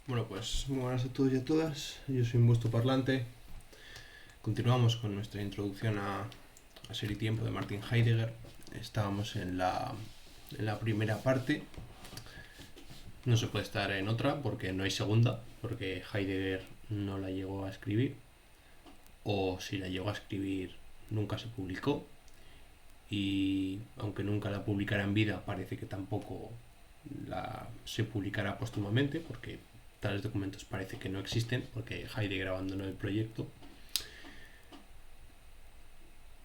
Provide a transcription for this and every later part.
Bueno, pues muy buenas a todos y a todas. Yo soy un vuestro parlante. Continuamos con nuestra introducción a Ser y Tiempo de Martin Heidegger. Estábamos en la primera parte. No se puede estar en otra porque no hay segunda, porque Heidegger no la llegó a escribir, o si la llegó a escribir nunca se publicó, y aunque nunca la publicara en vida, parece que tampoco se publicará póstumamente, porque tales documentos parece que no existen, porque Heidegger abandonó el proyecto.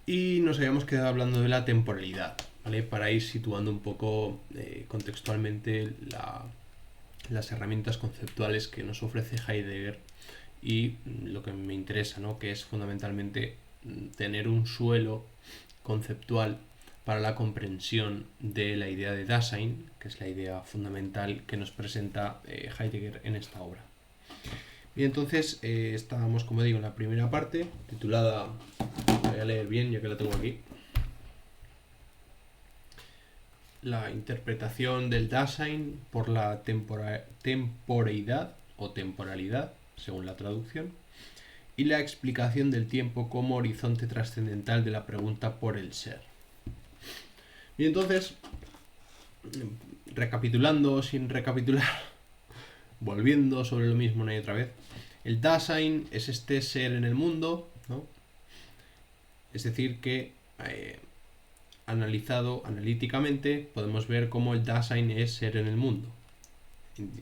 Y nos habíamos quedado hablando de la temporalidad, ¿vale? Para ir situando un poco contextualmente las herramientas conceptuales que nos ofrece Heidegger y lo que me interesa, ¿no? Que es fundamentalmente tener un suelo conceptual para la comprensión de la idea de Dasein, que es la idea fundamental que nos presenta Heidegger en esta obra. Y entonces estábamos, como digo, en la primera parte, titulada, voy a leer bien ya que la tengo aquí, la interpretación del Dasein por la temporeidad o temporalidad, según la traducción, y la explicación del tiempo como horizonte trascendental de la pregunta por el ser. Y entonces, recapitulando o sin recapitular, volviendo sobre lo mismo una y otra vez, el Dasein es este ser en el mundo, ¿no? Es decir, que analizado analíticamente podemos ver cómo el Dasein es ser en el mundo.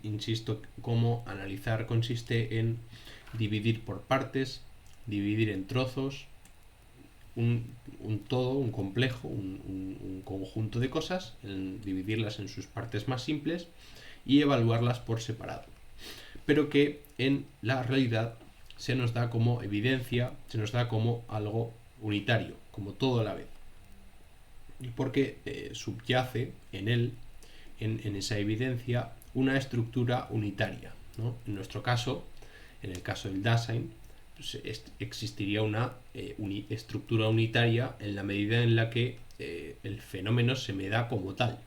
Insisto, cómo analizar consiste en dividir por partes, dividir en trozos un todo, un complejo, un conjunto de cosas, en dividirlas en sus partes más simples y evaluarlas por separado. Pero que en la realidad se nos da como evidencia, se nos da como algo unitario, como todo a la vez. Porque subyace en él, en esa evidencia, una estructura unitaria, ¿no? En nuestro caso, en el caso del Dasein, pues existiría una estructura unitaria en la medida en la que el fenómeno se me da como tal,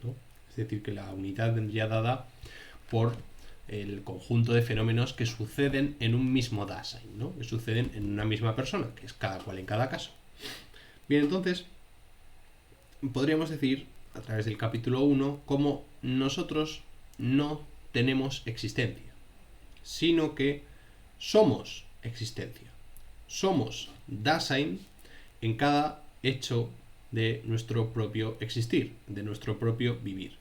¿no? Es decir, que la unidad vendría dada por el conjunto de fenómenos que suceden en un mismo Dasein, ¿no? Que suceden en una misma persona, que es cada cual en cada caso. Bien, entonces podríamos decir, a través del capítulo 1, cómo nosotros no tenemos existencia, sino que somos existencia. Somos Dasein en cada hecho de nuestro propio existir, de nuestro propio vivir.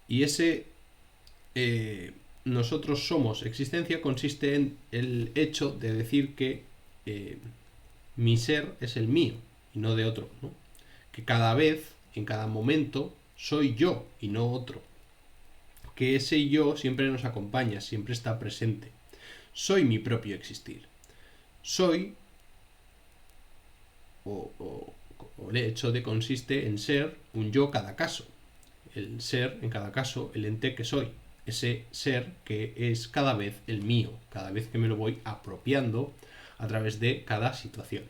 Y ese nosotros somos existencia consiste en el hecho de decir que mi ser es el mío y no de otro, ¿no? Que cada vez, en cada momento, soy yo y no otro. Que ese yo siempre nos acompaña, siempre está presente. Soy mi propio existir. Soy, o el hecho de consiste en ser un yo cada caso. El ser, en cada caso, el ente que soy. Ese ser que es cada vez el mío, cada vez que me lo voy apropiando a través de cada situación.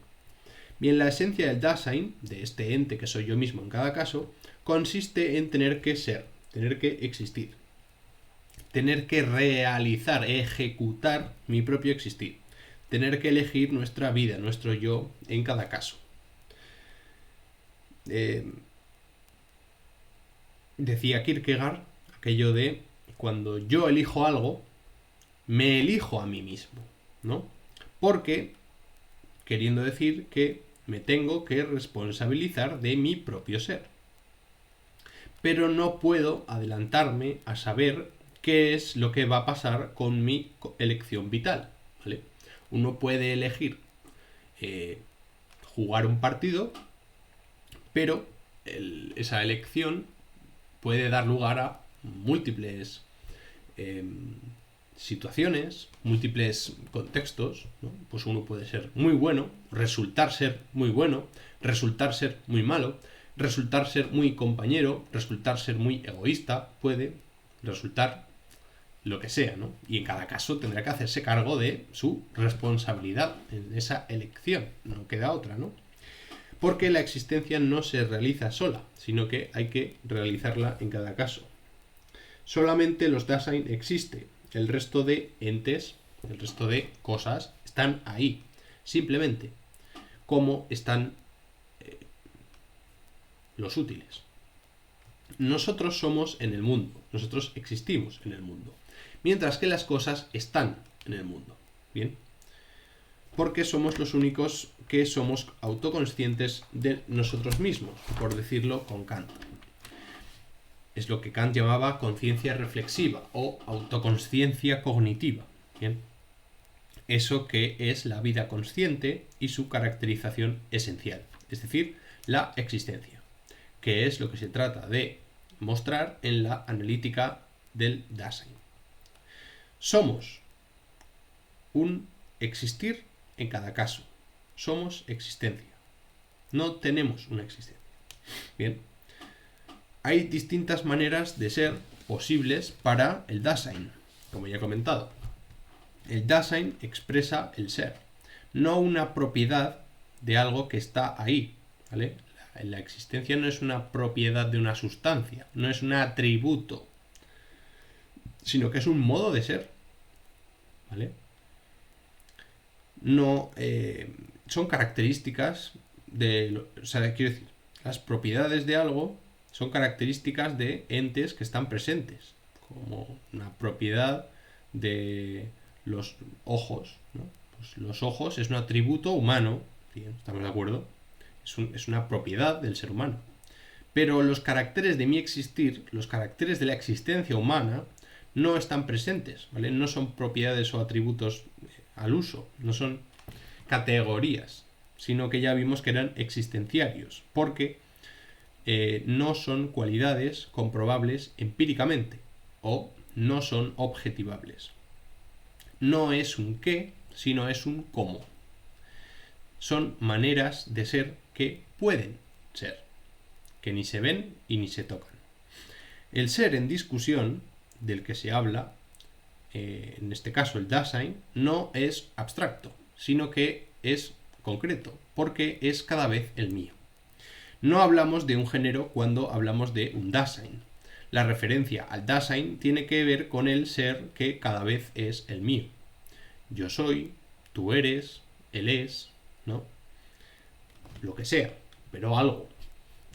Bien, la esencia del Dasein, de este ente que soy yo mismo en cada caso, consiste en tener que ser, tener que existir, tener que realizar, ejecutar mi propio existir, tener que elegir nuestra vida, nuestro yo en cada caso. Decía Kierkegaard aquello de cuando yo elijo algo, me elijo a mí mismo, ¿no? Porque, queriendo decir que me tengo que responsabilizar de mi propio ser. Pero no puedo adelantarme a saber qué es lo que va a pasar con mi elección vital, ¿vale? Uno puede elegir jugar un partido, pero esa elección puede dar lugar a múltiples situaciones, múltiples contextos, ¿no? Pues uno puede ser muy bueno, resultar ser muy bueno, resultar ser muy malo, resultar ser muy compañero, resultar ser muy egoísta, puede resultar lo que sea, ¿no? Y en cada caso tendrá que hacerse cargo de su responsabilidad en esa elección, no queda otra, ¿no? Porque la existencia no se realiza sola, sino que hay que realizarla en cada caso. Solamente los Dasein existe. El resto de entes, el resto de cosas, están ahí. Simplemente, como están los útiles. Nosotros somos en el mundo. Nosotros existimos en el mundo. Mientras que las cosas están en el mundo. ¿Bien? Porque somos los únicos que somos autoconscientes de nosotros mismos, por decirlo con Kant. Es lo que Kant llamaba conciencia reflexiva o autoconsciencia cognitiva. ¿Bien? Eso que es la vida consciente y su caracterización esencial, es decir, la existencia, que es lo que se trata de mostrar en la analítica del Dasein. Somos un existir en cada caso. Somos existencia. No tenemos una existencia. Bien. Hay distintas maneras de ser posibles para el Dasein, como ya he comentado. El Dasein expresa el ser, no una propiedad de algo que está ahí, ¿vale? La existencia no es una propiedad de una sustancia, no es un atributo, sino que es un modo de ser, ¿vale? No son características de, o sea, quiero decir, las propiedades de algo son características de entes que están presentes, como una propiedad de los ojos, ¿no? Pues los ojos es un atributo humano, ¿sí? ¿Estamos de acuerdo? Es una propiedad del ser humano. Pero los caracteres de mi existir, los caracteres de la existencia humana, no están presentes, ¿vale? No son propiedades o atributos al uso, no son categorías, sino que ya vimos que eran existenciarios, porque no son cualidades comprobables empíricamente o no son objetivables. No es un qué, sino es un cómo. Son maneras de ser que pueden ser, que ni se ven y ni se tocan. El ser en discusión, del que se habla, en este caso el Dasein, no es abstracto, sino que es concreto, porque es cada vez el mío. No hablamos de un género cuando hablamos de un Dasein. La referencia al Dasein tiene que ver con el ser que cada vez es el mío. Yo soy, tú eres, él es, ¿no? Lo que sea, pero algo,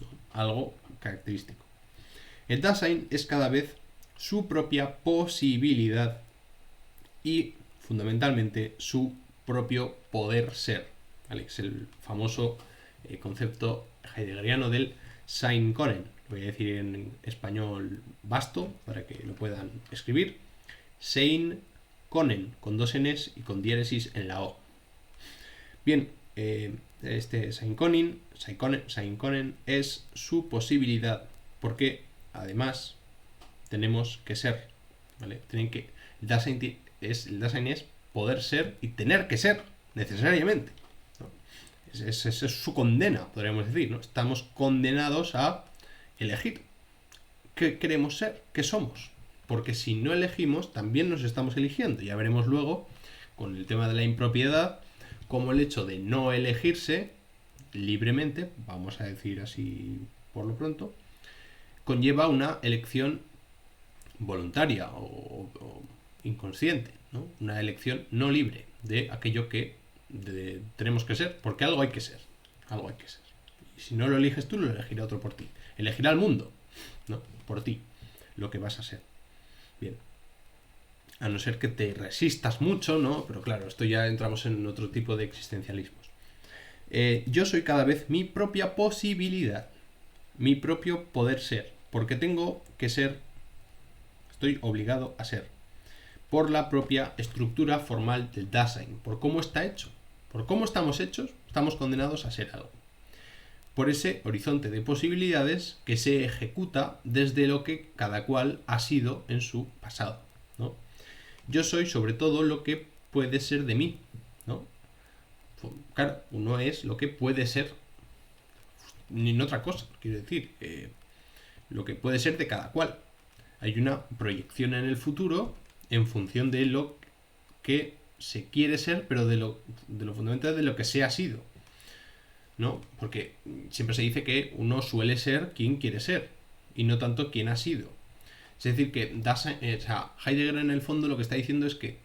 ¿no? Algo característico. El Dasein es cada vez su propia posibilidad y, fundamentalmente, su propio poder ser, ¿vale? Es el famoso concepto heideggeriano del Sein können. Lo voy a decir en español vasto para que lo puedan escribir. Sein können, con dos Ns y con diéresis en la O. Bien, este Sein können es su posibilidad, porque además tenemos que ser, ¿vale? El Dasein es poder ser y tener que ser necesariamente, ¿no? Esa es su condena, podríamos decir, ¿no? Estamos condenados a elegir qué queremos ser, qué somos, porque si no elegimos también nos estamos eligiendo. Ya veremos luego con el tema de la impropiedad cómo el hecho de no elegirse libremente, vamos a decir así por lo pronto, conlleva una elección voluntaria o inconsciente, ¿no? Una elección no libre de aquello que tenemos que ser, porque algo hay que ser, algo hay que ser. Y si no lo eliges tú, lo elegirá otro por ti. Elegirá el mundo, ¿no? Por ti, lo que vas a ser. Bien. A no ser que te resistas mucho, ¿no? Pero claro, esto ya entramos en otro tipo de existencialismos. Yo soy cada vez mi propia posibilidad, mi propio poder ser, porque tengo que ser, estoy obligado a ser, por la propia estructura formal del Dasein, por cómo está hecho, por cómo estamos hechos, estamos condenados a ser algo. Por ese horizonte de posibilidades que se ejecuta desde lo que cada cual ha sido en su pasado, ¿no? Yo soy sobre todo lo que puede ser de mí, ¿no? Claro, uno es lo que puede ser, ni otra cosa, quiero decir, lo que puede ser de cada cual. Hay una proyección en el futuro en función de lo que se quiere ser, pero de lo fundamental de lo que se ha sido, ¿no? Porque siempre se dice que uno suele ser quien quiere ser y no tanto quien ha sido. Es decir, que Heidegger en el fondo lo que está diciendo es que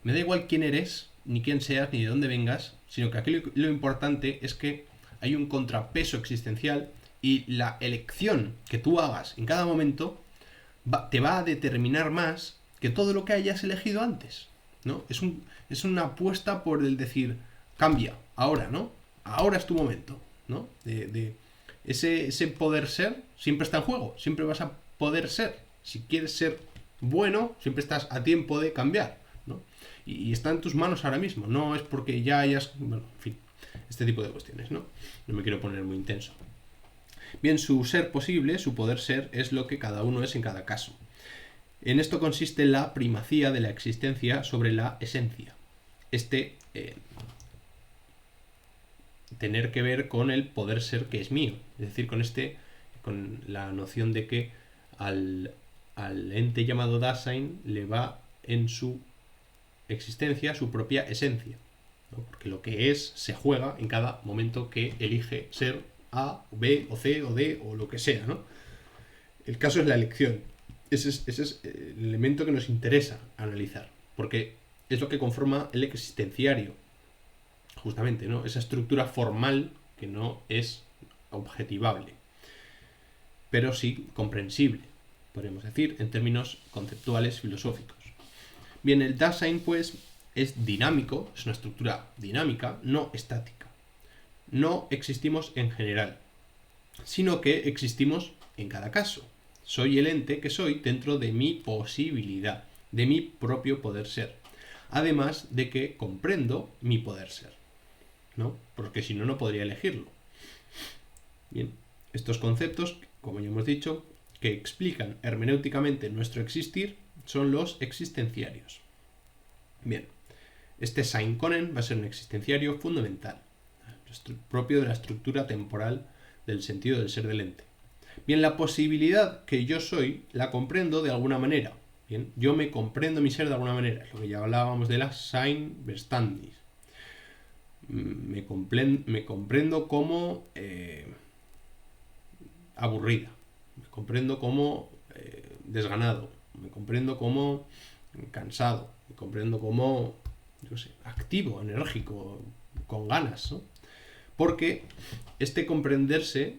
me da igual quién eres, ni quién seas, ni de dónde vengas, sino que aquí lo importante es que hay un contrapeso existencial y la elección que tú hagas en cada momento te va a determinar más que todo lo que hayas elegido antes, ¿no? Es una apuesta por el decir, cambia, ahora, ¿no? Ahora es tu momento, ¿no? Ese poder ser siempre está en juego, siempre vas a poder ser. Si quieres ser bueno, siempre estás a tiempo de cambiar, ¿no? Y está en tus manos ahora mismo, no es porque ya hayas... Bueno, en fin, este tipo de cuestiones, ¿no? No me quiero poner muy intenso. Bien, su ser posible, su poder ser, es lo que cada uno es en cada caso. En esto consiste la primacía de la existencia sobre la esencia. Tener que ver con el poder ser que es mío. Es decir, con la noción de que al ente llamado Dasein le va en su existencia su propia esencia, ¿no? Porque lo que es se juega en cada momento que elige ser A, B, o C, o D, o lo que sea, ¿no? El caso es la elección. Ese es el elemento que nos interesa analizar, porque es lo que conforma el existenciario, justamente, ¿no? Esa estructura formal que no es objetivable, pero sí comprensible, podríamos decir, en términos conceptuales filosóficos. Bien, el Dasein, pues, es dinámico, es una estructura dinámica, no estática. No existimos en general, sino que existimos en cada caso. Soy el ente que soy dentro de mi posibilidad, de mi propio poder ser. Además de que comprendo mi poder ser, ¿no? Porque si no, no podría elegirlo. Bien, estos conceptos, como ya hemos dicho, que explican hermenéuticamente nuestro existir, son los existenciarios. Bien, este Seinkonen va a ser un existenciario fundamental, propio de la estructura temporal del sentido del ser del ente. Bien, la posibilidad que yo soy la comprendo de alguna manera. Bien, yo me comprendo mi ser de alguna manera, es lo que ya hablábamos de la Seinverstandnis. Me comprendo como aburrida, me comprendo como desganado, me comprendo como cansado, me comprendo como, yo sé, activo, enérgico, con ganas, ¿no? Porque este comprenderse,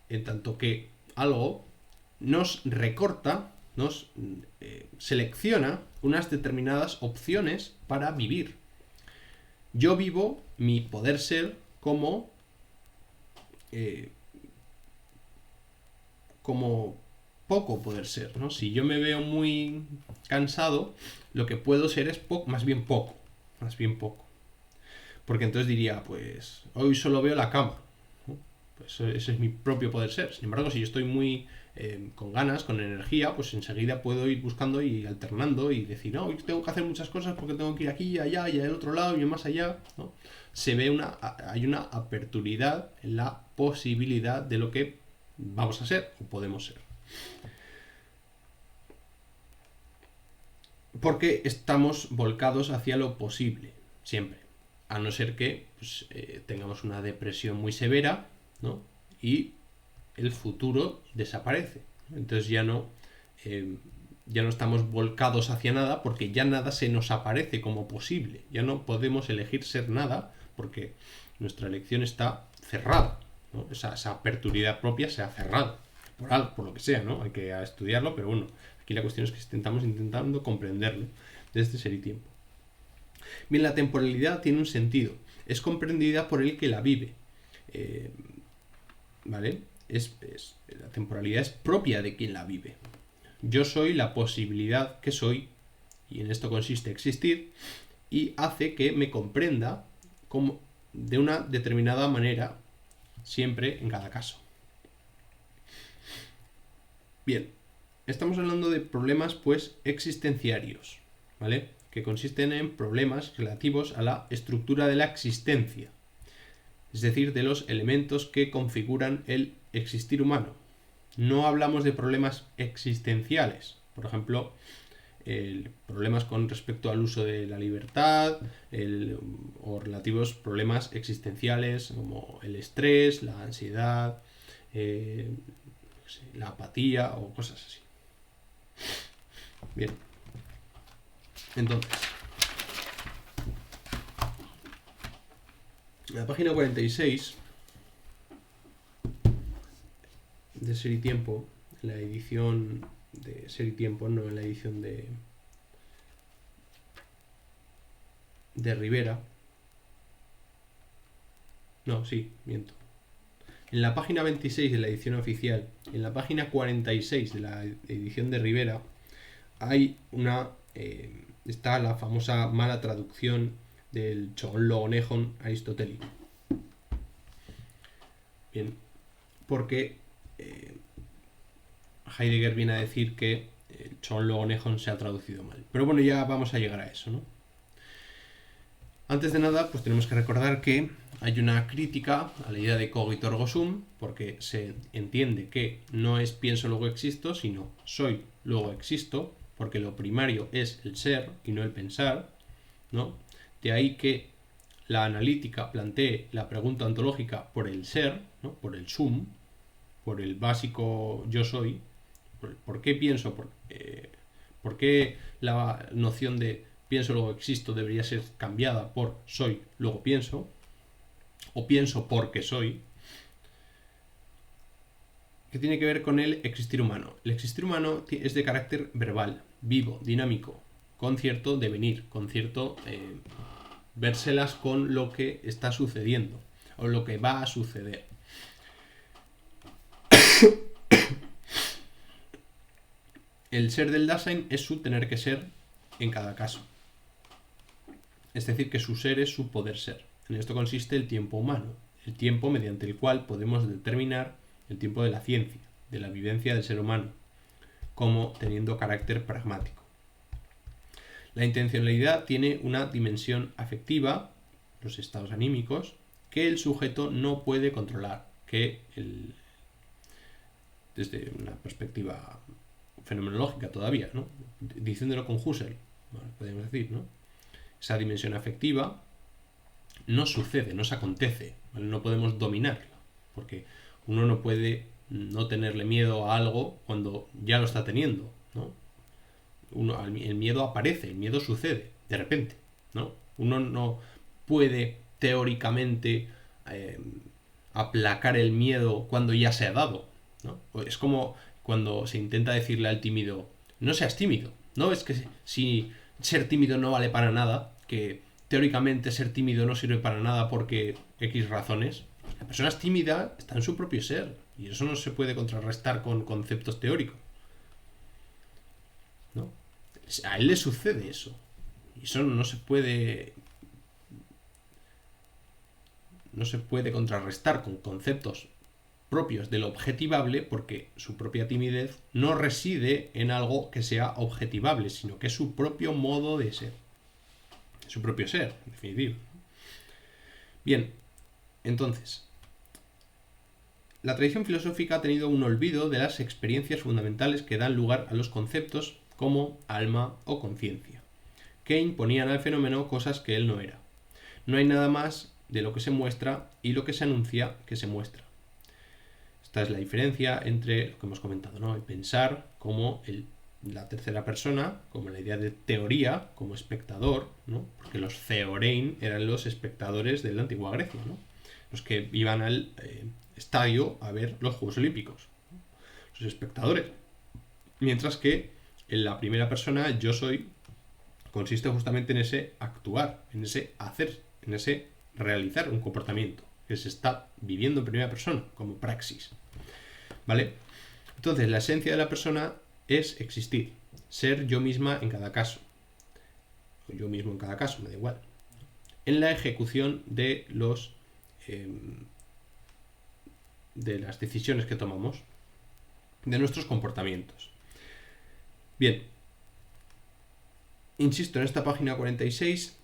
en tanto que algo nos recorta, nos selecciona unas determinadas opciones para vivir. Yo vivo mi poder ser como poco poder ser, ¿no? Si yo me veo muy cansado, lo que puedo ser es más bien poco. Porque entonces diría, pues, hoy solo veo la cama, ¿no? Pues ese es mi propio poder ser. Sin embargo, si yo estoy muy con ganas, con energía, pues enseguida puedo ir buscando y alternando y decir, no, hoy tengo que hacer muchas cosas porque tengo que ir aquí y allá y al otro lado y más allá, ¿no? Hay una aperturidad en la posibilidad de lo que vamos a ser o podemos ser. Porque estamos volcados hacia lo posible, siempre. A no ser que pues, tengamos una depresión muy severa, ¿no? Y el futuro desaparece. Entonces ya no estamos volcados hacia nada porque ya nada se nos aparece como posible. Ya no podemos elegir ser nada porque nuestra elección está cerrada, ¿no? Esa aperturidad propia se ha cerrado. Por lo que sea, ¿no? Hay que estudiarlo, pero bueno, aquí la cuestión es que estamos intentando comprenderlo desde ser y tiempo. Bien, la temporalidad tiene un sentido. Es comprendida por el que la vive. ¿Vale? La temporalidad es propia de quien la vive. Yo soy la posibilidad que soy, y en esto consiste existir, y hace que me comprenda como de una determinada manera, siempre en cada caso. Bien, estamos hablando de problemas pues existenciarios, ¿vale? Que consisten en problemas relativos a la estructura de la existencia, es decir, de los elementos que configuran el existir humano. No hablamos de problemas existenciales, por ejemplo, problemas con respecto al uso de la libertad o relativos problemas existenciales como el estrés, la ansiedad, la apatía o cosas así. Bien. Entonces, en la página 46 de Ser y Tiempo, en la edición de Ser y Tiempo, no en la edición de Rivera. No, sí, miento. En la página 26 de la edición oficial, en la página 46 de la edición de Rivera, hay una... está la famosa mala traducción del Logonejón aristotélico. Bien, porque Heidegger viene a decir que el Logonejón se ha traducido mal. Pero bueno, ya vamos a llegar a eso, ¿no? Antes de nada, pues tenemos que recordar que hay una crítica a la idea de cogito ergo sum, porque se entiende que no es pienso luego existo, sino soy luego existo, porque lo primario es el ser y no el pensar, ¿no? De ahí que la analítica plantee la pregunta ontológica por el ser, ¿no? Por el sum, por el básico yo soy. ¿Por qué pienso? ¿Por qué la noción de pienso luego existo debería ser cambiada por soy luego pienso? O pienso porque soy. Que tiene que ver con el existir humano. El existir humano es de carácter verbal, vivo, dinámico, con cierto devenir, con cierto vérselas con lo que está sucediendo o lo que va a suceder. El ser del Dasein es su tener que ser en cada caso. Es decir, que su ser es su poder ser. En esto consiste el tiempo humano, el tiempo mediante el cual podemos determinar el tiempo de la ciencia, de la vivencia del ser humano, como teniendo carácter pragmático. La intencionalidad tiene una dimensión afectiva, los estados anímicos, que el sujeto no puede controlar, que desde una perspectiva fenomenológica todavía, ¿no? Diciéndolo con Husserl, podemos decir, ¿no? Esa dimensión afectiva no sucede, no se acontece, ¿vale? No podemos dominarla, porque uno no puede no tenerle miedo a algo cuando ya lo está teniendo, ¿no? El miedo aparece, el miedo sucede de repente, ¿no? Uno no puede teóricamente aplacar el miedo cuando ya se ha dado, ¿no? Es como cuando se intenta decirle al tímido, no seas tímido, ¿no? Es que si ser tímido no vale para nada, que teóricamente ser tímido no sirve para nada porque X razones. La persona es tímida, está en su propio ser, y eso no se puede contrarrestar con conceptos teóricos, ¿no? A él le sucede eso, y eso no se puede contrarrestar con conceptos propios del objetivable, porque su propia timidez no reside en algo que sea objetivable, sino que es su propio modo de ser, su propio ser, en definitiva. Bien, entonces, la tradición filosófica ha tenido un olvido de las experiencias fundamentales que dan lugar a los conceptos como alma o conciencia, que imponían al fenómeno cosas que él no era. No hay nada más de lo que se muestra y lo que se anuncia que se muestra. Esta es la diferencia entre lo que hemos comentado, ¿no? El pensar como la tercera persona, como la idea de teoría, como espectador, ¿no? Porque los theorein eran los espectadores de la antigua Grecia, ¿no? Los que iban al estadio a ver los Juegos Olímpicos, ¿no? Los espectadores. Mientras que en la primera persona, yo soy, consiste justamente en ese actuar, en ese hacer, en ese realizar un comportamiento que se está viviendo en primera persona, como praxis. ¿Vale? Entonces, la esencia de la persona es existir, ser yo misma en cada caso, o yo mismo en cada caso, me da igual, en la ejecución de de las decisiones que tomamos, de nuestros comportamientos. Bien, insisto, en esta página 46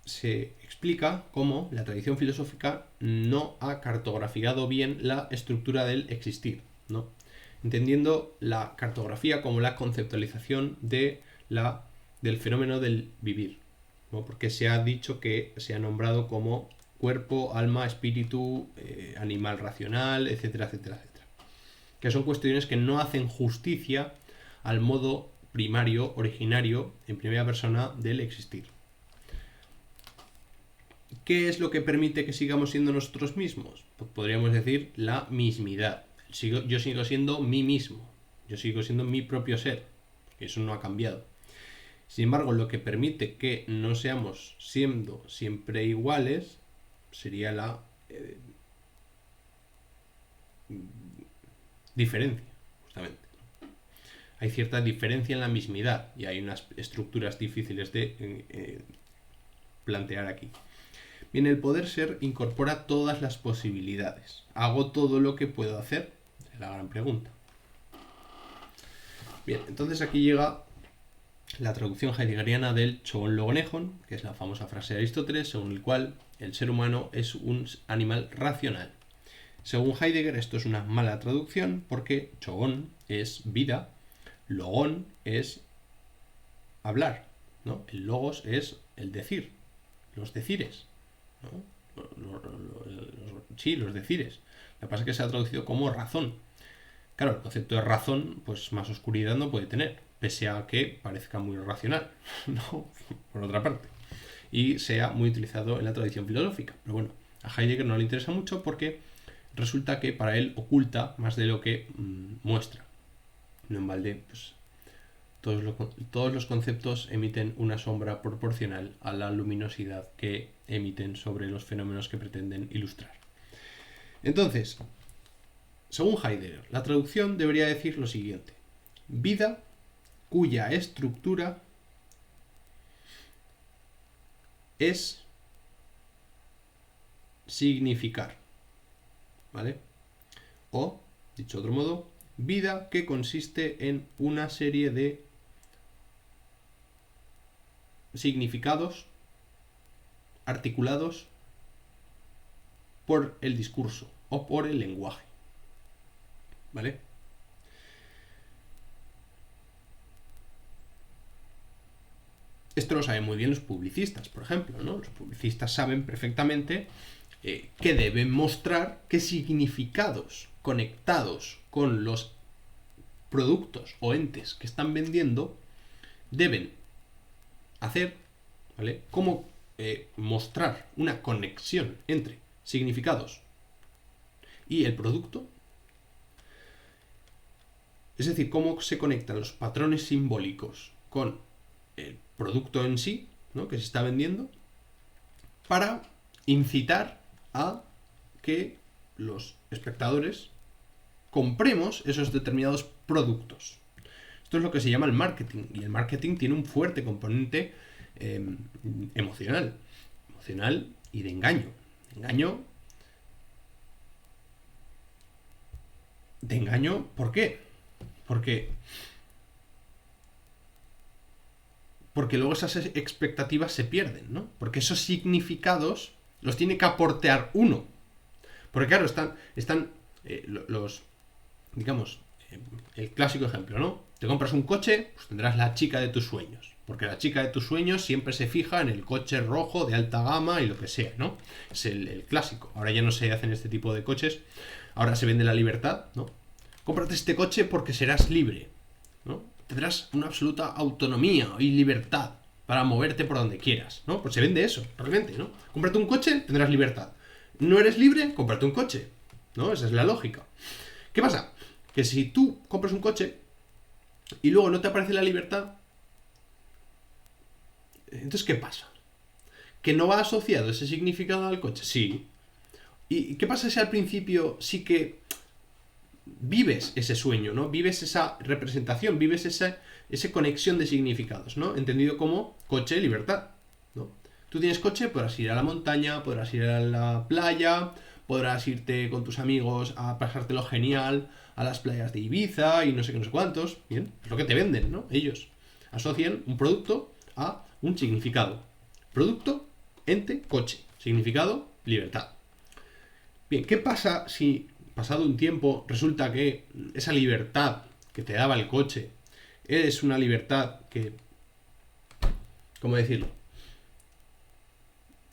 se explica cómo la tradición filosófica no ha cartografiado bien la estructura del existir, ¿no? Entendiendo la cartografía como la conceptualización del fenómeno del vivir, ¿no? Porque se ha dicho que se ha nombrado como cuerpo, alma, espíritu, animal racional, etcétera, etcétera, etcétera. que son cuestiones que no hacen justicia al modo primario, originario, en primera persona del existir. ¿Qué es lo que permite que sigamos siendo nosotros mismos? Pues podríamos decir la mismidad. Yo sigo siendo mí mismo, yo sigo siendo mi propio ser, porque eso no ha cambiado. Sin embargo, lo que permite que no seamos siendo siempre iguales sería la diferencia, justamente. Hay cierta diferencia en la mismidad y hay unas estructuras difíciles de plantear aquí. Bien, el poder ser incorpora todas las posibilidades. ¿Hago todo lo que puedo hacer? Es la gran pregunta. Bien, entonces aquí llega la traducción heideggeriana del Chogon Logonejón, que es la famosa frase de Aristóteles, según el cual el ser humano es un animal racional. Según Heidegger, esto es una mala traducción porque Chogon es vida, Logón es hablar, ¿no? El logos es el decir, los decires, ¿no? Sí, los decires. Lo que pasa es que se ha traducido como razón. Claro, el concepto de razón, pues más oscuridad no puede tener, pese a que parezca muy racional, ¿no? Por otra parte. Y sea muy utilizado en la tradición filosófica. Pero bueno, a Heidegger no le interesa mucho porque resulta que para él oculta más de lo que muestra. No en balde, pues todos los conceptos emiten una sombra proporcional a la luminosidad que emiten sobre los fenómenos que pretenden ilustrar. Entonces, según Heidegger, la traducción debería decir lo siguiente: vida cuya estructura es significar, ¿vale? O, dicho de otro modo, vida que consiste en una serie de significados articulados por el discurso o por el lenguaje, ¿vale? Esto lo saben muy bien los publicistas, por ejemplo, ¿no? Los publicistas saben perfectamente que deben mostrar qué significados conectados con los productos o entes que están vendiendo deben hacer, ¿vale? Cómo mostrar una conexión entre significados y el producto. Es decir, cómo se conectan los patrones simbólicos con el producto en sí, ¿no? Que se está vendiendo, para incitar a que los espectadores compremos esos determinados productos. Esto es lo que se llama el marketing, y el marketing tiene un fuerte componente emocional y de engaño. De engaño, ¿por qué? Porque luego esas expectativas se pierden, ¿no? Porque esos significados los tiene que aportear uno. Porque claro, están los, digamos, el clásico ejemplo, ¿no? Te compras un coche, pues tendrás la chica de tus sueños. Porque la chica de tus sueños siempre se fija en el coche rojo de alta gama y lo que sea, ¿no? Es el clásico. Ahora ya no se hacen este tipo de coches. Ahora se vende la libertad, ¿no? Cómprate este coche porque serás libre, ¿no? Tendrás una absoluta autonomía y libertad para moverte por donde quieras, ¿no? Pues se vende eso, realmente, ¿no? Cómprate un coche, tendrás libertad. ¿No eres libre? Cómprate un coche, ¿no? Esa es la lógica. ¿Qué pasa? Que si tú compras un coche y luego no te aparece la libertad, entonces ¿qué pasa? ¿Que no va asociado ese significado al coche? Sí. ¿Y qué pasa si al principio sí que vives ese sueño, ¿no? Vives esa representación, vives esa conexión de significados, ¿no? Entendido como coche, libertad, ¿no? Tú tienes coche, podrás ir a la montaña, podrás ir a la playa, podrás irte con tus amigos a pasártelo genial a las playas de Ibiza y no sé qué, no sé cuántos. Bien, es lo que te venden, ¿no? Ellos asocian un producto a un significado. Producto, ente, coche. Significado, libertad. Bien, ¿qué pasa si pasado un tiempo resulta que esa libertad que te daba el coche es una libertad que, ¿cómo decirlo?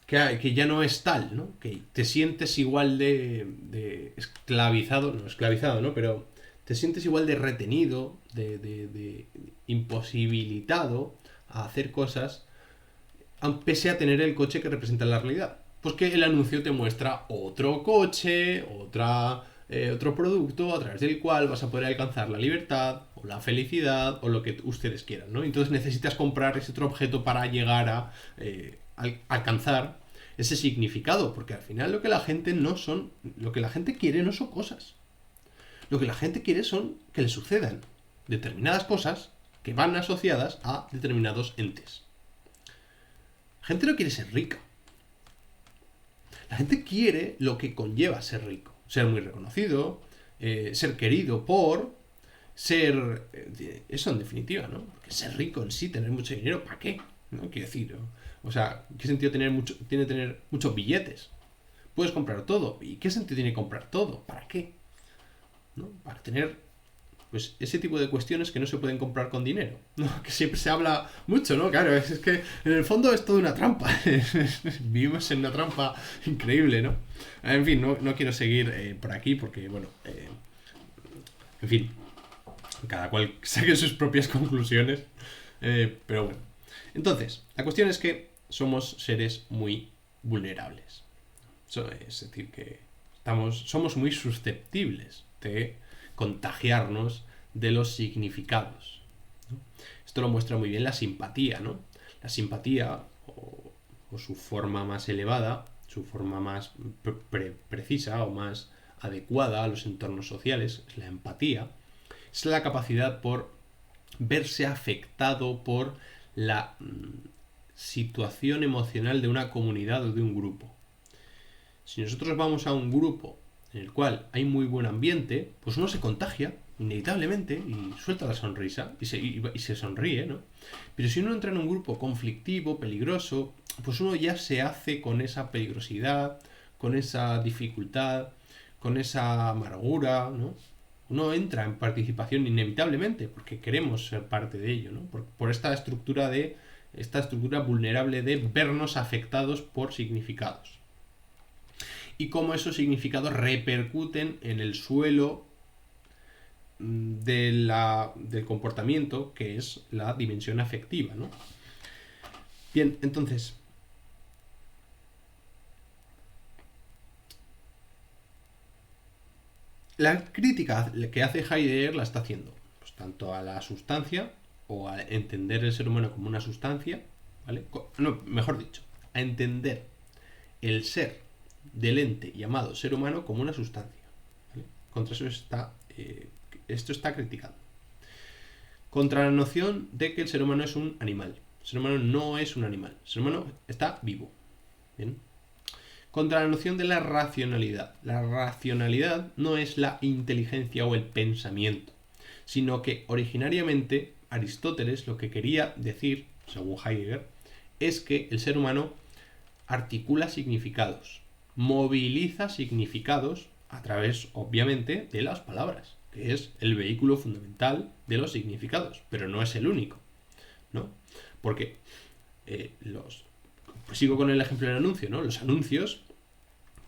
Que ya no es tal, ¿no? Que te sientes igual de esclavizado, no esclavizado, ¿no? Pero te sientes igual de retenido, de imposibilitado a hacer cosas, pese a tener el coche que representa la realidad. Pues que el anuncio te muestra otro coche, otro producto a través del cual vas a poder alcanzar la libertad o la felicidad o lo que ustedes quieran, ¿no? Entonces necesitas comprar ese otro objeto para llegar a alcanzar ese significado, porque al final lo que la gente quiere no son cosas. Lo que la gente quiere son que le sucedan determinadas cosas que van asociadas a determinados entes. La gente no quiere ser rica. La gente quiere lo que conlleva ser rico. Ser muy reconocido, ser querido por, ser... eso en definitiva, ¿no? Porque ser rico en sí, tener mucho dinero, ¿para qué? ¿No? Quiero decir, o sea, ¿qué sentido tiene tener muchos billetes? Puedes comprar todo. ¿Y qué sentido tiene comprar todo? ¿Para qué? ¿No? Para tener pues ese tipo de cuestiones que no se pueden comprar con dinero, ¿no? Que siempre se habla mucho, ¿no? Claro, es que en el fondo es toda una trampa. Vivimos en una trampa increíble, ¿no? En fin, no quiero seguir por aquí porque, bueno, en fin, cada cual saque sus propias conclusiones, pero bueno. Entonces, la cuestión es que somos seres muy vulnerables. Es decir, que somos muy susceptibles de contagiarnos de los significados, ¿no? Esto lo muestra muy bien la simpatía, ¿no? La simpatía, o su forma más elevada, su forma más precisa o más adecuada a los entornos sociales, es la empatía, es la capacidad por verse afectado por la situación emocional de una comunidad o de un grupo. Si nosotros vamos a un grupo en el cual hay muy buen ambiente, pues uno se contagia inevitablemente y suelta la sonrisa y se sonríe, ¿no? Pero si uno entra en un grupo conflictivo, peligroso, pues uno ya se hace con esa peligrosidad, con esa dificultad, con esa amargura, ¿no? Uno entra en participación inevitablemente porque queremos ser parte de ello, ¿no? Por esta estructura vulnerable de vernos afectados por significados. Y cómo esos significados repercuten en el suelo del comportamiento, que es la dimensión afectiva, ¿no? Bien, entonces, la crítica que hace Heidegger la está haciendo, pues, tanto a la sustancia, o a entender el ser humano como una sustancia, ¿vale? No, mejor dicho, a entender el ser del ente llamado ser humano como una sustancia, ¿vale? Contra eso esto está criticado. Contra la noción de que el ser humano es un animal. El ser humano no es un animal. El ser humano está vivo. ¿Bien? Contra la noción de la racionalidad. La racionalidad no es la inteligencia o el pensamiento, sino que originariamente Aristóteles lo que quería decir, según Heidegger, es que el ser humano articula significados, moviliza significados a través, obviamente, de las palabras, que es el vehículo fundamental de los significados, pero no es el único, ¿no? Porque pues sigo con el ejemplo del anuncio, ¿no? Los anuncios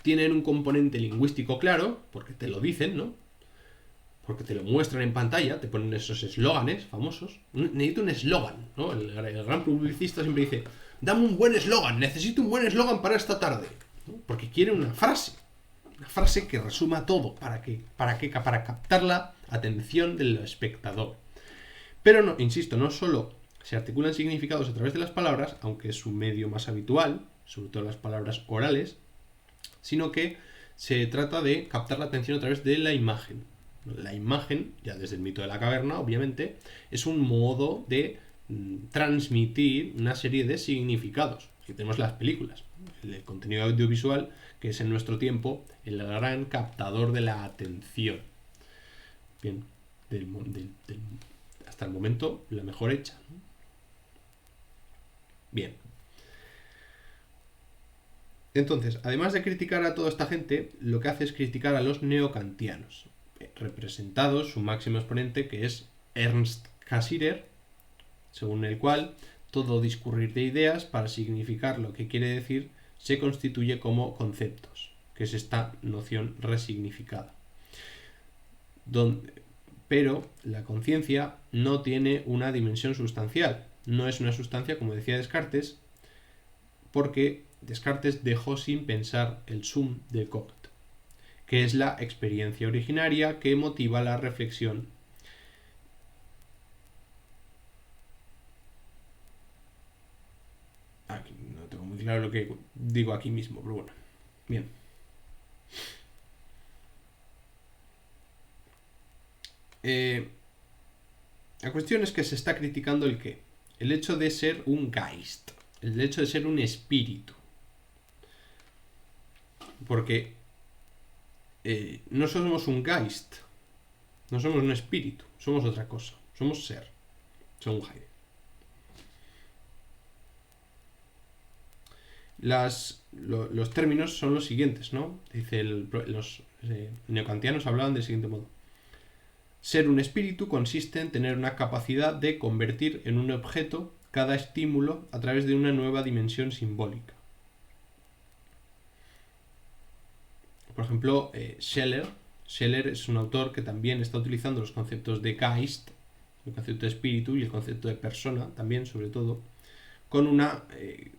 tienen un componente lingüístico claro, porque te lo dicen, ¿no? Porque te lo muestran en pantalla, te ponen esos eslóganes famosos. Necesito un eslogan, ¿no? El gran publicista siempre dice, dame un buen eslogan, necesito un buen eslogan para esta tarde, ¿no? Porque quiere una frase que resuma todo, para captar la atención del espectador. Pero no, insisto, no solo se articulan significados a través de las palabras, aunque es su medio más habitual, sobre todo las palabras orales, sino que se trata de captar la atención a través de la imagen. La imagen, ya desde el mito de la caverna, obviamente, es un modo de transmitir una serie de significados. Aquí tenemos las películas, el contenido audiovisual, que es en nuestro tiempo el gran captador de la atención. Bien, hasta el momento la mejor hecha, ¿no? Bien. Entonces, además de criticar a toda esta gente, lo que hace es criticar a los neokantianos, representados su máximo exponente, que es Ernst Cassirer, según el cual todo discurrir de ideas para significar lo que quiere decir se constituye como conceptos, que es esta noción resignificada. pero la conciencia no tiene una dimensión sustancial. No es una sustancia, como decía Descartes, porque Descartes dejó sin pensar el sum del cogito, que es la experiencia originaria que motiva la reflexión. Aquí no tengo muy claro lo que digo aquí mismo, pero bueno. Bien. La cuestión es que se está criticando el qué. El hecho de ser un Geist. El hecho de ser un espíritu. Porque no somos un Geist. No somos un espíritu. Somos otra cosa. Somos ser. Según Heidegger. Los términos son los siguientes, ¿no? Dice los neocantianos hablaban del siguiente modo. Ser un espíritu consiste en tener una capacidad de convertir en un objeto cada estímulo a través de una nueva dimensión simbólica. Por ejemplo, Scheller es un autor que también está utilizando los conceptos de Geist, el concepto de espíritu y el concepto de persona, también sobre todo, con una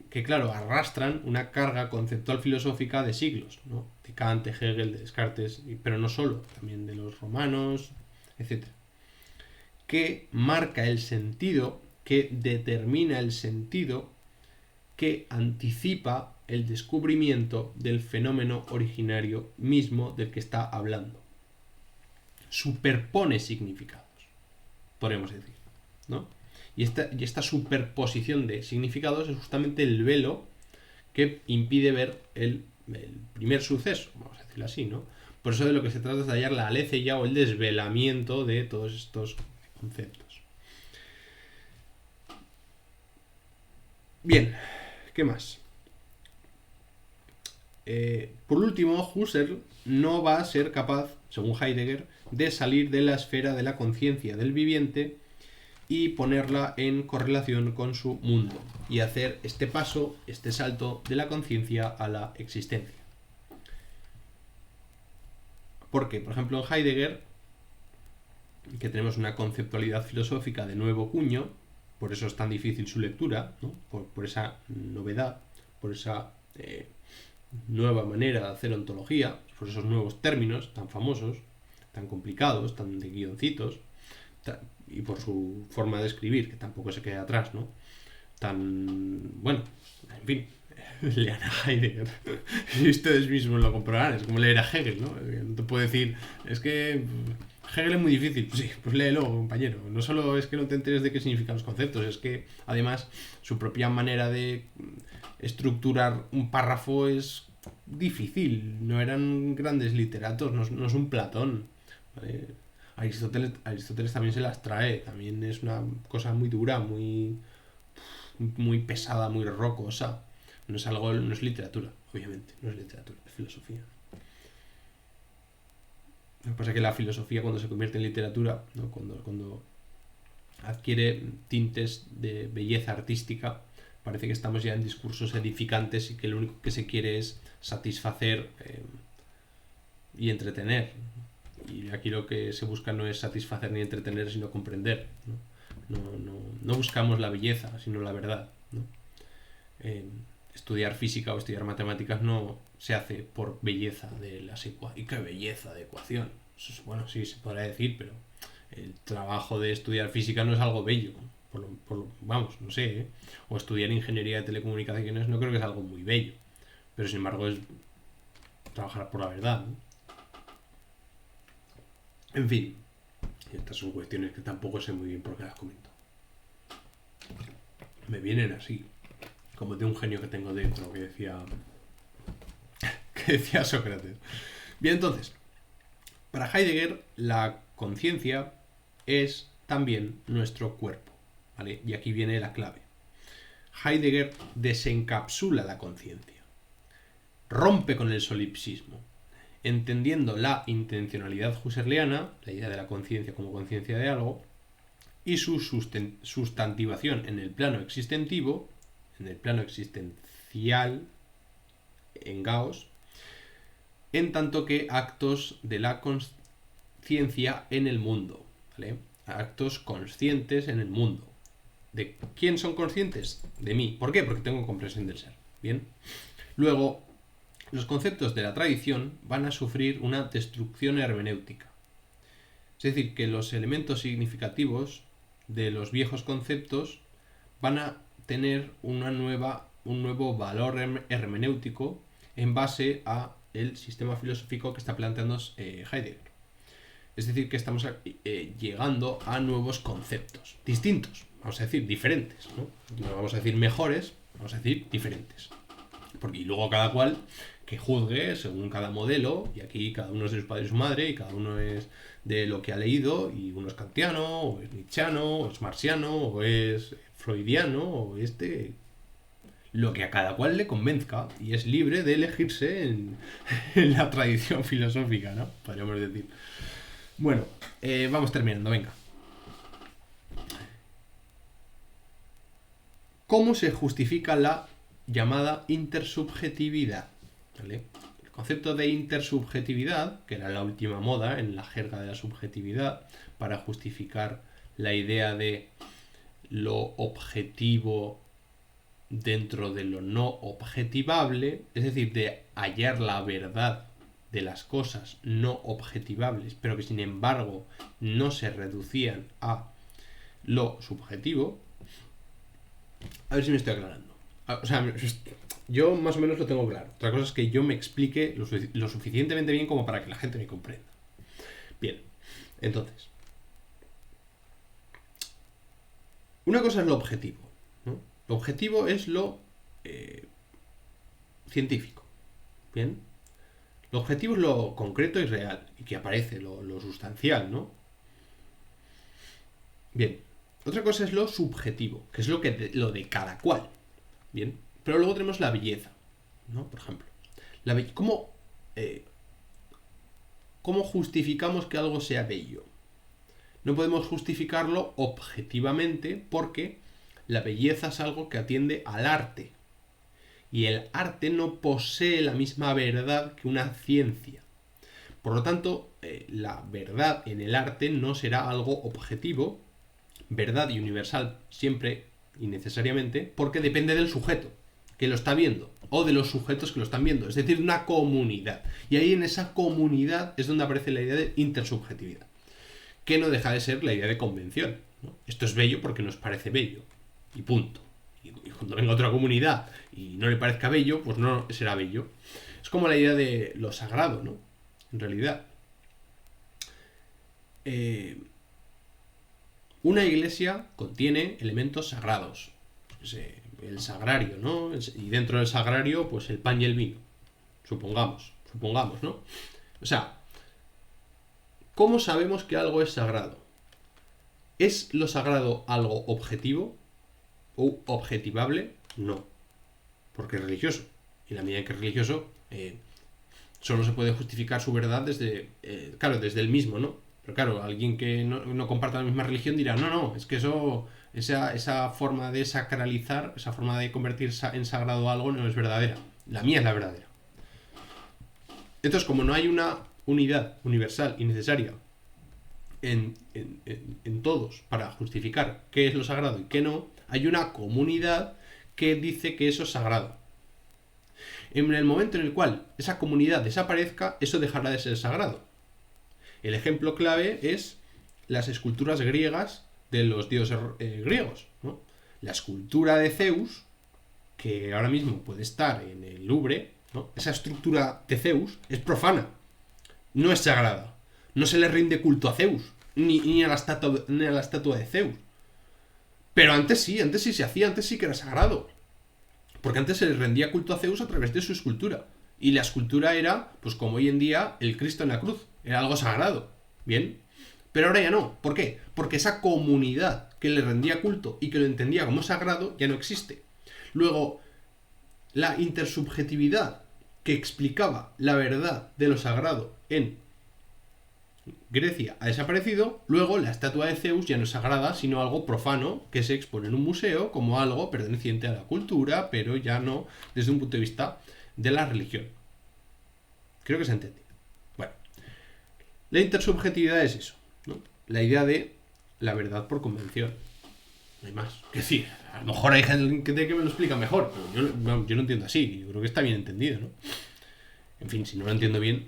que claro, arrastran una carga conceptual filosófica de siglos, ¿no? De Kant, de Hegel, de Descartes, pero no solo, también de los romanos, etc. Que marca el sentido, que determina el sentido, que anticipa el descubrimiento del fenómeno originario mismo del que está hablando. Superpone significados, podemos decir, ¿no? Y esta superposición de significados es justamente el velo que impide ver el primer suceso, vamos a decirlo así, ¿no? Por eso de lo que se trata es de hallar la aletheia o el desvelamiento de todos estos conceptos. Bien, ¿qué más? Por último, Husserl no va a ser capaz, según Heidegger, de salir de la esfera de la conciencia del viviente y ponerla en correlación con su mundo y hacer este paso, este salto de la conciencia a la existencia. Porque, por ejemplo, en Heidegger, que tenemos una conceptualidad filosófica de nuevo cuño, por eso es tan difícil su lectura, ¿no? por esa novedad, por esa nueva manera de hacer ontología, por esos nuevos términos tan famosos, tan complicados, tan de guioncitos, y por su forma de escribir, que tampoco se queda atrás, ¿no? Tan... bueno, en fin, lean a Heidegger. Y ustedes mismos lo comprobarán, es como leer a Hegel, ¿no? No te puedo decir, es que Hegel es muy difícil. Pues sí, pues léelo, compañero. No solo es que no te enteres de qué significan los conceptos, es que además su propia manera de estructurar un párrafo es difícil. No eran grandes literatos, no es un Platón, ¿vale? Aristóteles también se las trae, también es una cosa muy dura, muy pesada, muy rocosa. No es literatura, obviamente, no es literatura, es filosofía. Lo que pasa es que la filosofía, cuando se convierte en literatura, ¿no? cuando adquiere tintes de belleza artística, parece que estamos ya en discursos edificantes y que lo único que se quiere es satisfacer y entretener. Y aquí lo que se busca no es satisfacer ni entretener, sino comprender, ¿no? No buscamos la belleza, sino la verdad, ¿no? Estudiar física o estudiar matemáticas no se hace por belleza de las ecuaciones. ¡Y qué belleza de ecuación! Bueno, sí, se podrá decir, pero el trabajo de estudiar física no es algo bello. Vamos, no sé, ¿eh? O estudiar ingeniería de telecomunicaciones no creo que es algo muy bello. Pero sin embargo es trabajar por la verdad, ¿no? En fin, estas son cuestiones que tampoco sé muy bien por qué las comento. Me vienen así, como de un genio que tengo dentro, que decía Sócrates. Bien, entonces, para Heidegger la conciencia es también nuestro cuerpo, ¿vale? Y aquí viene la clave. Heidegger desencapsula la conciencia, rompe con el solipsismo, entendiendo la intencionalidad husserliana, la idea de la conciencia como conciencia de algo, y su sustantivación en el plano existentivo, en el plano existencial, en Gauss, en tanto que actos de la conciencia en el mundo, ¿vale? Actos conscientes en el mundo. ¿De quién son conscientes? De mí. ¿Por qué? Porque tengo comprensión del ser. Bien. Luego, los conceptos de la tradición van a sufrir una destrucción hermenéutica. Es decir, que los elementos significativos de los viejos conceptos van a tener un nuevo valor hermenéutico en base a el sistema filosófico que está planteando Heidegger. Es decir, que estamos llegando a nuevos conceptos, distintos, vamos a decir, diferentes, ¿no? No vamos a decir mejores, vamos a decir diferentes. Porque luego cada cual que juzgue según cada modelo, y aquí cada uno es de su padre y su madre, y cada uno es de lo que ha leído, y uno es kantiano, o es nietzscheano, o es marxiano, o es freudiano, o lo que a cada cual le convenzca, y es libre de elegirse en la tradición filosófica, ¿no? Podríamos decir. Bueno, vamos terminando, venga. ¿Cómo se justifica la llamada intersubjetividad? ¿Vale? El concepto de intersubjetividad, que era la última moda en la jerga de la subjetividad, para justificar la idea de lo objetivo dentro de lo no objetivable, es decir, de hallar la verdad de las cosas no objetivables, pero que sin embargo no se reducían a lo subjetivo. A ver si me estoy aclarando. O sea, yo más o menos lo tengo claro. Otra cosa es que yo me explique lo suficientemente bien como para que la gente me comprenda. Bien, entonces, una cosa es lo objetivo, ¿no? Lo objetivo es lo científico. Bien. Lo objetivo es lo concreto y real, y que aparece, lo sustancial, ¿no? Bien. Otra cosa es lo subjetivo, que es lo de cada cual. Bien. Pero luego tenemos la belleza, ¿no? Por ejemplo. ¿Cómo justificamos que algo sea bello? No podemos justificarlo objetivamente porque la belleza es algo que atiende al arte. Y el arte no posee la misma verdad que una ciencia. Por lo tanto, la verdad en el arte no será algo objetivo, verdad y universal siempre y necesariamente, porque depende del sujeto que lo está viendo, o de los sujetos que lo están viendo, es decir, de una comunidad. Y ahí en esa comunidad es donde aparece la idea de intersubjetividad, que no deja de ser la idea de convención, ¿no? Esto es bello porque nos parece bello, y punto. Y cuando venga otra comunidad y no le parezca bello, pues no será bello. Es como la idea de lo sagrado, ¿no? En realidad. Una iglesia contiene elementos sagrados. El sagrario, ¿no? Y dentro del sagrario, pues el pan y el vino. Supongamos, ¿no? O sea, ¿cómo sabemos que algo es sagrado? ¿Es lo sagrado algo objetivo o objetivable? No, porque es religioso. Y la medida en que es religioso, solo se puede justificar su verdad desde el mismo, ¿no? Pero claro, alguien que no comparta la misma religión dirá, no, es que esa forma de sacralizar, esa forma de convertir en sagrado algo no es verdadera. La mía es la verdadera. Entonces, como no hay una unidad universal y necesaria en todos para justificar qué es lo sagrado y qué no, hay una comunidad que dice que eso es sagrado. En el momento en el cual esa comunidad desaparezca, eso dejará de ser sagrado. El ejemplo clave es las esculturas griegas de los dioses griegos, ¿no? La escultura de Zeus, que ahora mismo puede estar en el Louvre, ¿no? Esa estructura de Zeus es profana, no es sagrada. No se le rinde culto a Zeus, ni a la estatua de Zeus. Pero antes sí se hacía, antes sí que era sagrado. Porque antes se le rendía culto a Zeus a través de su escultura. Y la escultura era, pues como hoy en día, el Cristo en la cruz. Era algo sagrado. Bien. Pero ahora ya no. ¿Por qué? Porque esa comunidad que le rendía culto y que lo entendía como sagrado ya no existe. Luego, la intersubjetividad que explicaba la verdad de lo sagrado en Grecia ha desaparecido. Luego la estatua de Zeus ya no es sagrada, sino algo profano que se expone en un museo como algo perteneciente a la cultura, pero ya no desde un punto de vista de la religión. Creo que se ha entendido. Bueno, la intersubjetividad es eso, ¿no? la idea de la verdad por convención. No hay más. Que decir, a lo mejor hay gente que me lo explica mejor, pero yo lo entiendo así. Yo creo que está bien entendido, ¿no? En fin, si no lo entiendo bien,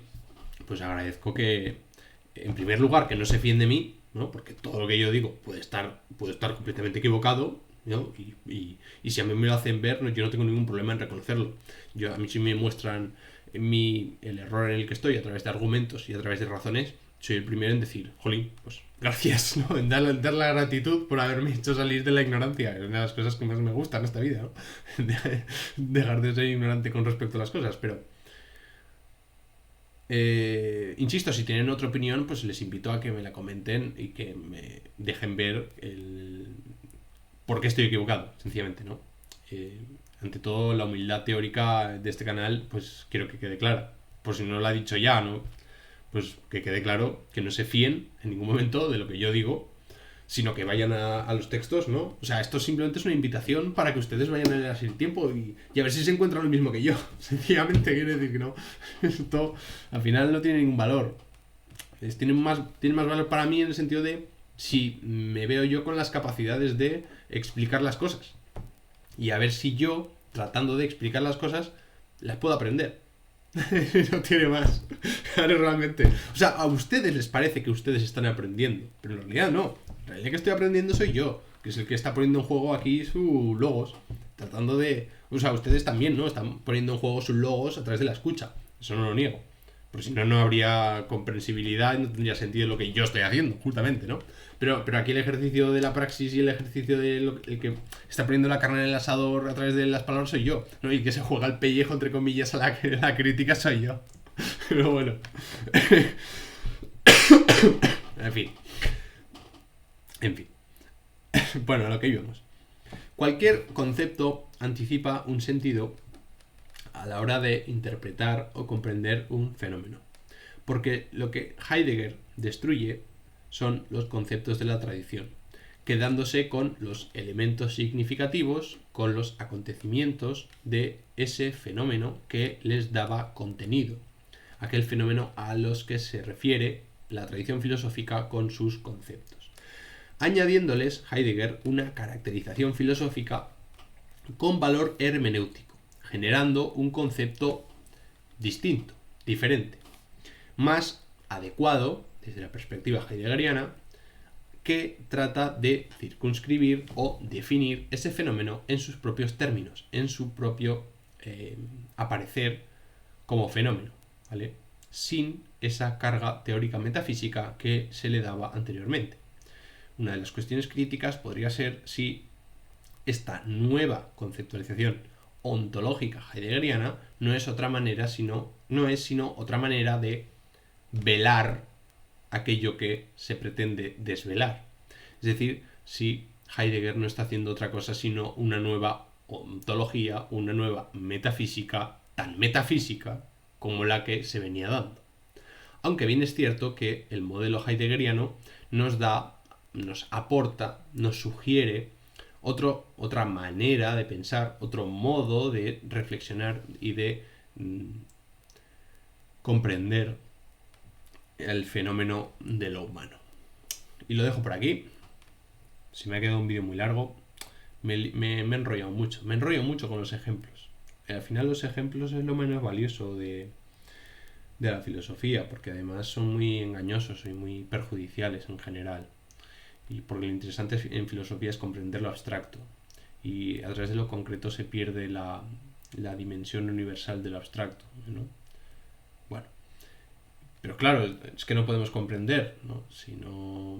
pues agradezco que, en primer lugar, que no se fíen de mí, ¿no? Porque todo lo que yo digo puede estar completamente equivocado, ¿no? Y si a mí me lo hacen ver, yo no tengo ningún problema en reconocerlo. A mí si me muestran el error en el que estoy a través de argumentos y a través de razones, soy el primero en decir, jolín, pues gracias, ¿no? En dar la gratitud por haberme hecho salir de la ignorancia. Es una de las cosas que más me gustan en esta vida, ¿no? Dejar de ser ignorante con respecto a las cosas, pero... insisto, si tienen otra opinión, pues les invito a que me la comenten y que me dejen ver por qué estoy equivocado, sencillamente, ¿no? Ante todo, la humildad teórica de este canal, pues quiero que quede clara. Por si no lo ha dicho ya, ¿no? Pues que quede claro que no se fíen en ningún momento de lo que yo digo, sino que vayan a los textos, ¿no? O sea, esto simplemente es una invitación para que ustedes vayan a leer así el tiempo y a ver si se encuentran lo mismo que yo. Sencillamente quiere decir que no. Esto al final no tiene ningún valor. Tiene más valor para mí en el sentido de si me veo yo con las capacidades de explicar las cosas. Y a ver si yo, tratando de explicar las cosas, las puedo aprender. No tiene más. Claro, realmente. O sea, a ustedes les parece que ustedes están aprendiendo, pero en realidad no. En realidad que estoy aprendiendo soy yo, que es el que está poniendo en juego aquí sus logos. Tratando de... O sea, ustedes también, ¿no? Están poniendo en juego sus logos a través de la escucha. Eso no lo niego. Porque si no, no habría comprensibilidad y no tendría sentido lo que yo estoy haciendo, justamente, ¿no? Pero aquí el ejercicio de la praxis y el ejercicio de el que está poniendo la carne en el asador a través de las palabras soy yo, ¿no? Y el que se juega el pellejo, entre comillas, a la crítica soy yo. Pero bueno. En fin. Bueno, a lo que íbamos. Cualquier concepto anticipa un sentido a la hora de interpretar o comprender un fenómeno. Porque lo que Heidegger destruye son los conceptos de la tradición, quedándose con los elementos significativos, con los acontecimientos de ese fenómeno que les daba contenido, aquel fenómeno a los que se refiere la tradición filosófica con sus conceptos, añadiéndoles Heidegger una caracterización filosófica con valor hermenéutico, generando un concepto distinto, diferente, más adecuado desde la perspectiva heideggeriana, que trata de circunscribir o definir ese fenómeno en sus propios términos, en su propio aparecer como fenómeno, ¿vale? Sin esa carga teórica metafísica que se le daba anteriormente. Una de las cuestiones críticas podría ser si esta nueva conceptualización ontológica heideggeriana no es sino otra manera de velar aquello que se pretende desvelar. Es decir, si Heidegger no está haciendo otra cosa sino una nueva ontología, una nueva metafísica, tan metafísica como la que se venía dando. Aunque bien es cierto que el modelo heideggeriano nos aporta, nos sugiere otra manera de pensar, otro modo de reflexionar y de comprender el fenómeno de lo humano. Y lo dejo por aquí. Si me ha quedado un vídeo muy largo, me he enrollado mucho. Me enrollo mucho con los ejemplos. Al final los ejemplos es lo menos valioso de la filosofía, porque además son muy engañosos y muy perjudiciales en general. Y porque lo interesante en filosofía es comprender lo abstracto. Y a través de lo concreto se pierde la dimensión universal de lo abstracto, ¿no? Bueno. Pero claro, es que no podemos comprender, ¿no? Si no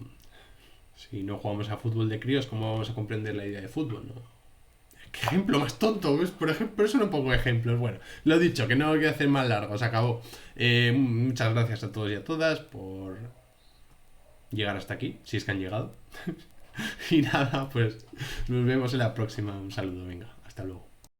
jugamos a fútbol de críos, ¿cómo vamos a comprender la idea de fútbol, no? ¿Qué ejemplo más tonto? Por ejemplo, por eso no pongo ejemplos. Bueno, lo dicho, que no lo quiero hacer más largo, se acabó. Muchas gracias a todos y a todas por llegar hasta aquí, si es que han llegado. Y nada, pues nos vemos en la próxima. Un saludo, venga, hasta luego.